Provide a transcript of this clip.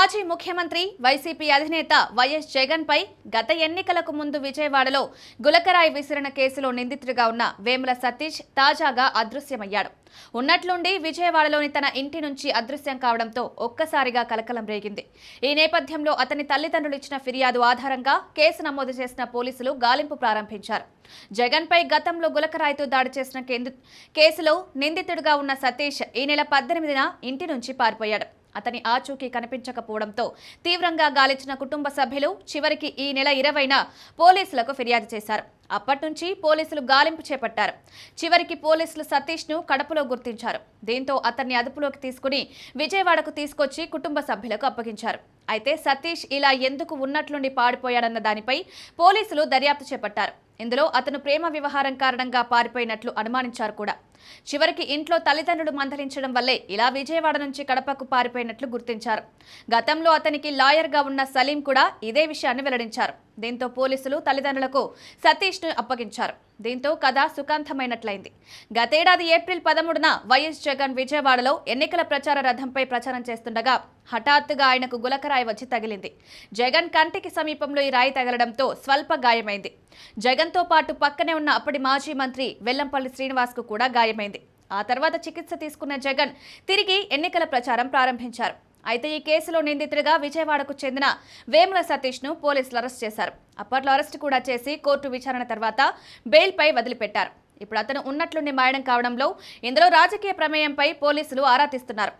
మాజీ ముఖ్యమంత్రి వైసీపీ అధినేత వైఎస్ జగన్ పై గత ఎన్నికలకు ముందు విజయవాడలో గులకరాయి విసిరిన కేసులో నిందితుడిగా ఉన్న వేముల సతీష్ తాజాగా అదృశ్యమయ్యాడు. ఉన్నట్లుండి విజయవాడలోని తన ఇంటి నుంచి అదృశ్యం కావడంతో ఒక్కసారిగా కలకలం రేగింది. ఈ నేపథ్యంలో అతని తల్లిదండ్రులు ఇచ్చిన ఫిర్యాదు ఆధారంగా కేసు నమోదు చేసిన పోలీసులు గాలింపు ప్రారంభించారు. జగన్ పై గతంలో గులకరాయితో దాడి చేసిన కేసులో నిందితుడిగా ఉన్న సతీష్ ఈ నెల 18న ఇంటి నుంచి పారిపోయాడు. అతని ఆచూకీ కనిపించకపోవడంతో తీవ్రంగా గాలించిన కుటుంబ సభ్యులు చివరికి ఈ నెల 20న పోలీసులకు ఫిర్యాదు చేశారు. అప్పటి నుంచి పోలీసులు గాలింపు చేపట్టారు. చివరికి పోలీసులు సతీష్ను కడపలో గుర్తించారు. దీంతో అతన్ని అదుపులోకి తీసుకుని విజయవాడకు తీసుకొచ్చి కుటుంబ సభ్యులకు అప్పగించారు. అయితే సతీష్ ఇలా ఎందుకు ఉన్నట్లుండి పారిపోయాడన్న దానిపై పోలీసులు దర్యాప్తు చేపట్టారు. ఇందులో అతను ప్రేమ వ్యవహారం కారణంగా పారిపోయినట్లు అనుమానించారు కూడా. చివరికి ఇంట్లో తల్లిదండ్రులు మందలించడం వల్లే ఇలా విజయవాడ నుంచి కడపకు పారిపోయినట్లు గుర్తించారు. గతంలో అతనికి లాయర్గా ఉన్న సలీం కూడా ఇదే విషయాన్ని వెల్లడించారు. దీంతో పోలీసులు తల్లిదండ్రులకు సతీష్ను అప్పగించారు. దీంతో కథ సుఖాంతమైనట్లయింది. గతేడాది ఏప్రిల్ 13న వైఎస్ జగన్ విజయవాడలో ఎన్నికల ప్రచార రథంపై ప్రచారం చేస్తుండగా హఠాత్తుగా ఆయనకు గులకరాయి వచ్చి తగిలింది. జగన్ కంటికి సమీపంలో ఈ రాయి తగలడంతో స్వల్ప గాయమైంది. జగన్తో పాటు పక్కనే ఉన్న అప్పటి మాజీ మంత్రి వెల్లంపల్లి శ్రీనివాస్కు కూడా గాయమైంది. ఆ తర్వాత చికిత్స తీసుకున్న జగన్ తిరిగి ఎన్నికల ప్రచారం ప్రారంభించారు. అయితే ఈ కేసులో నిందితుడిగా విజయవాడకు చెందిన వేముల సతీష్ను పోలీసులు అరెస్ట్ చేశారు. అప్పట్లో అరెస్టు కూడా చేసి కోర్టు విచారణ తర్వాత బెయిల్పై వదిలిపెట్టారు. ఇప్పుడు అతను ఉన్నట్లుండి మాయడం కావడంలో ఇందులో రాజకీయ ప్రమేయంపై పోలీసులు ఆరా తీస్తున్నారు.